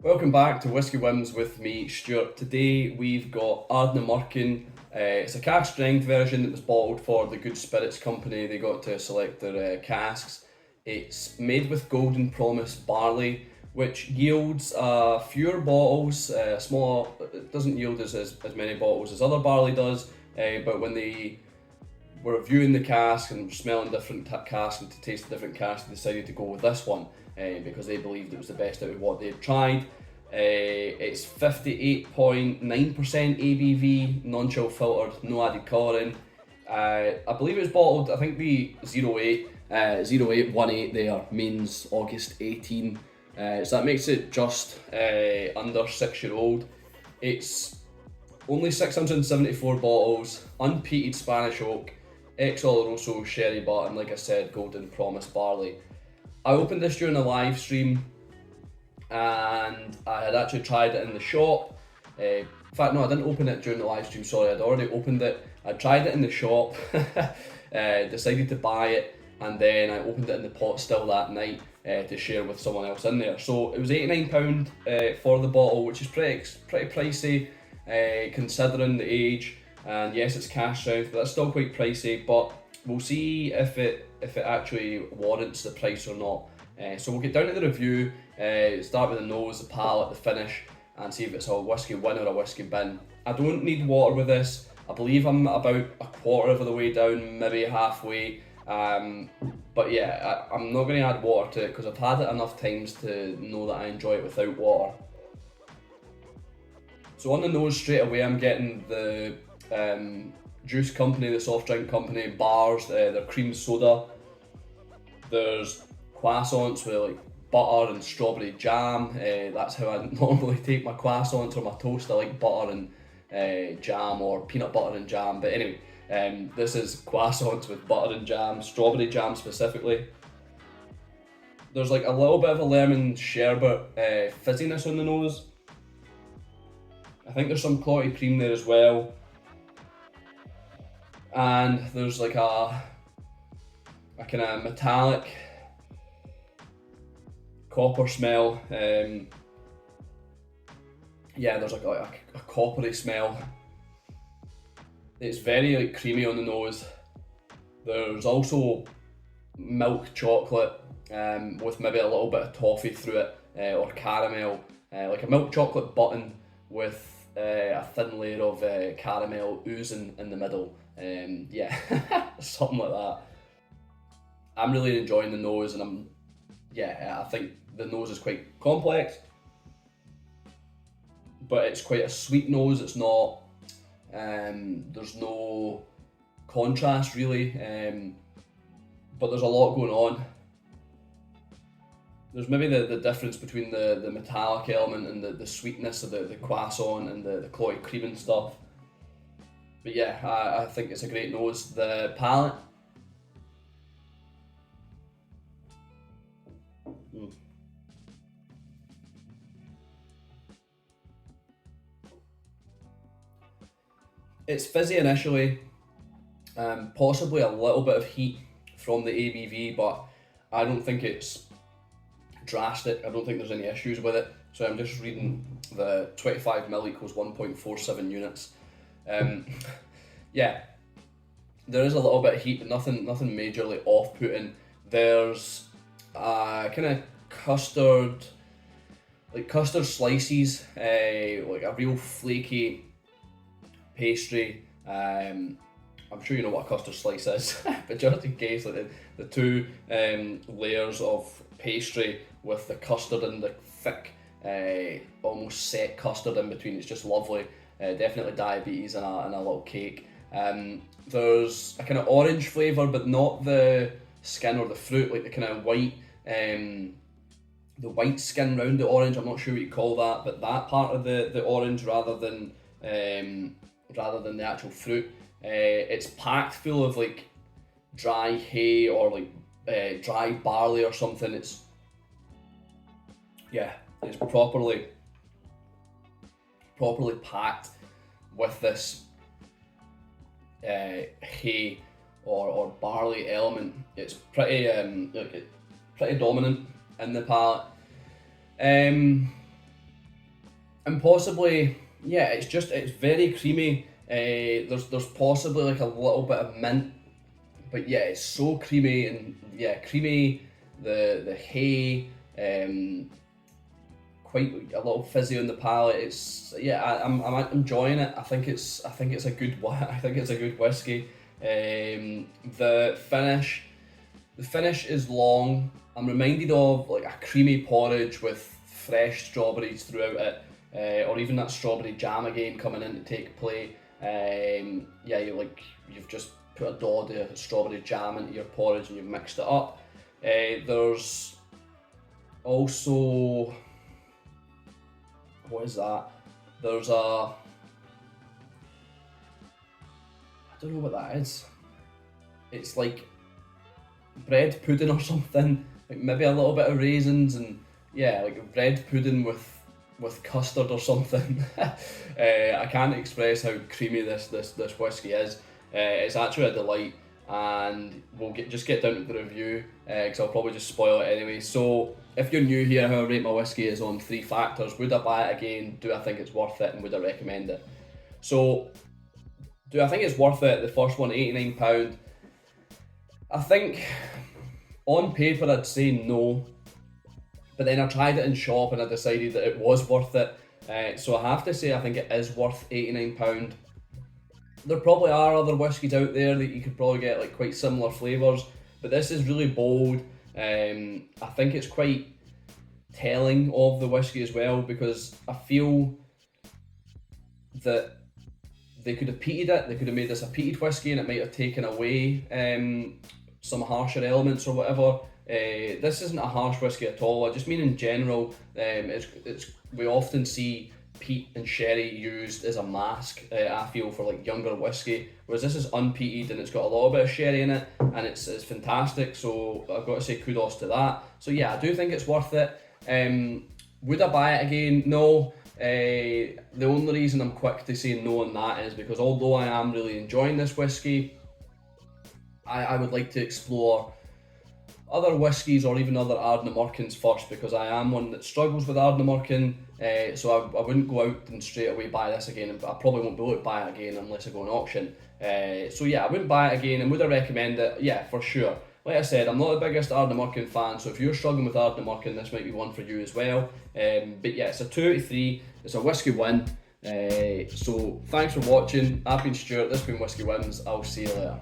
Welcome back to Whisky Whims with me, Stuart. Today we've got Ardnamurchan. It's a cask strength version that was bottled for the Good Spirits Company. They got to select their casks. It's made with Golden Promise barley, which yields fewer bottles. Smaller. It doesn't yield as many bottles as other barley does. But when they were reviewing the cask and smelling different casks and to taste different casks, they decided to go with this one because they believed it was the best out of what they'd tried. It's 58.9% ABV, non-chill filtered, no added colouring. I believe it was bottled, I think the 0818 there means August 18. So that makes it just under 6 year old. It's only 674 bottles, unpeated Spanish oak, ex-Oloroso sherry butt, and like I said, Golden Promise barley. I opened this during a live stream and I had actually tried it in the shop. In fact, no, I didn't open it during the live stream, sorry, I'd already opened it. I tried it in the shop, decided to buy it, and then I opened it in the pot still that night to share with someone else in there. So it was £89 for the bottle, which is pretty pricey considering the age. And yes, it's cask strength, but that's still quite pricey, but we'll see if it actually warrants the price or not. So we'll get down to the review, start with the nose, the palate, the finish, and see if it's a Whisky Win or a Whisky Bin. I don't need water with this. I believe I'm about a quarter of the way down, maybe halfway. But yeah, I'm not going to add water to it because I've had it enough times to know that I enjoy it without water. So on the nose straight away, I'm getting the juice company, the soft drink company, bars, their cream soda. There's croissants with like butter and strawberry jam. That's how I normally take my croissants or my toast. I like butter and jam, or peanut butter and jam. But anyway, this is croissants with butter and jam, strawberry jam specifically. There's like a little bit of a lemon sherbet fizziness on the nose. I think there's some clotted cream there as well. And there's like a kind of metallic copper smell. Yeah, there's like a coppery smell. It's very like creamy on the nose. There's also milk chocolate with maybe a little bit of toffee through it, or caramel, like a milk chocolate button with a thin layer of caramel oozing in the middle. Yeah, something like that. I'm really enjoying the nose, and I think the nose is quite complex, but it's quite a sweet nose. It's not, there's no contrast really, but there's a lot going on. There's maybe the difference between the metallic element and the sweetness of the croissant and the clotted cream and stuff. But yeah, I think it's a great nose. The palate. It's fizzy initially, possibly a little bit of heat from the ABV, but I don't think it's drastic. I don't think there's any issues with it. So I'm just reading the 25ml equals 1.47 units. Yeah, there is a little bit of heat, but nothing majorly off-putting. There's kind of custard slices, like a real flaky pastry. I'm sure you know what a custard slice is, but just in case, like the two layers of pastry with the custard and the thick, almost set custard in between. It's just lovely. Definitely diabetes in a little cake. There's a kind of orange flavour, but not the skin or the fruit, like the kind of white, the white skin round the orange. I'm not sure what you call that, but that part of the orange rather than the actual fruit. It's packed full of like dry hay or like dry barley or something. It's properly packed with this hay or barley element. It's pretty dominant in the palate. and possibly, yeah, it's very creamy. There's possibly like a little bit of mint, but yeah, it's so creamy, and yeah, creamy. The hay, quite a little fizzy on the palate. It's, yeah, I'm enjoying it. I think it's a good I think it's a good whiskey. The finish is long. I'm reminded of like a creamy porridge with fresh strawberries throughout it, or even that strawberry jam again coming in to take play. Yeah, you've just put a dod of strawberry jam into your porridge and you've mixed it up. There's also, what is that? There's I don't know what that is. It's like bread pudding or something. Like maybe a little bit of raisins, and yeah, like bread pudding with custard or something. I can't express how creamy this whiskey is. It's actually a delight, and we'll just get down to the review, because I'll probably just spoil it anyway. So if you're new here, how I rate my whiskey is on 3 factors. Would I buy it again? Do I think it's worth it? And would I recommend it? So, do I think it's worth it? The first one, £89. I think on paper I'd say no, but then I tried it in shop and I decided that it was worth it. So I have to say I think it is worth £89. There probably are other whiskies out there that you could probably get like quite similar flavours, but this is really bold. I think it's quite telling of the whiskey as well, because I feel that they could have peated it, they could have made this a peated whiskey and it might have taken away some harsher elements or whatever. This isn't a harsh whiskey at all. I just mean in general, we often see peat and sherry used as a mask, I feel, for like younger whiskey, whereas this is unpeated and it's got a little bit of sherry in it, and it's fantastic, so I've got to say kudos to that. So yeah, I do think it's worth it. Would I buy it again? No. The only reason I'm quick to say no on that is because although I am really enjoying this whiskey, I would like to explore other whiskies or even other Ardnamurchans first, because I am one that struggles with Ardnamurchan, so I wouldn't go out and straight away buy this again, and I probably won't be able to buy it again unless I go on auction. So yeah, I wouldn't buy it again. And would I recommend it? Yeah, for sure. Like I said, I'm not the biggest Ardnamurchan fan, so if you're struggling with Ardnamurchan, this might be one for you as well. But yeah, it's a 2 out of 3, it's a Whisky Win. So thanks for watching. I've been Stuart, this has been Whisky Wins. I'll see you later.